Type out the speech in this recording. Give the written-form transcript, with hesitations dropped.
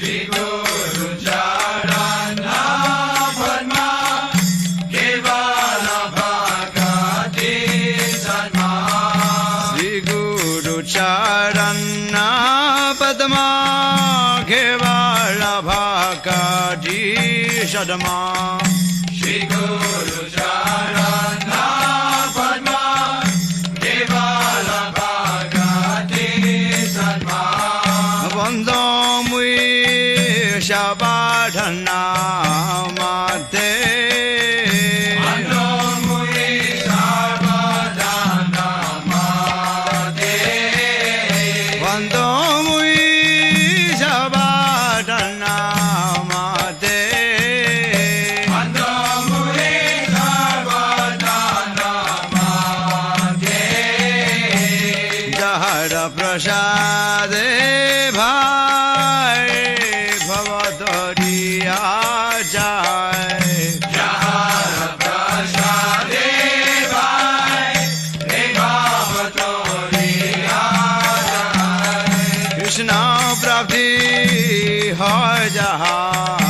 Shri Guru Charana Padma Kevala Bhakti Sadma Shri Guru Charana Padma Kevala Bhakti Sadma Shri Guru Charana Padma Kevala Bhakti Sadma Vandam Shabadhana Mate Vandam Shabadhana Mate Vandam Shabadhana Mate Vandam Shabadhana Mate Jahara Prasade Bhai Bhavadariya Jai Jahara Prasade Bhai Bhavadariya Jai Krishna Prabhi Hai Jahai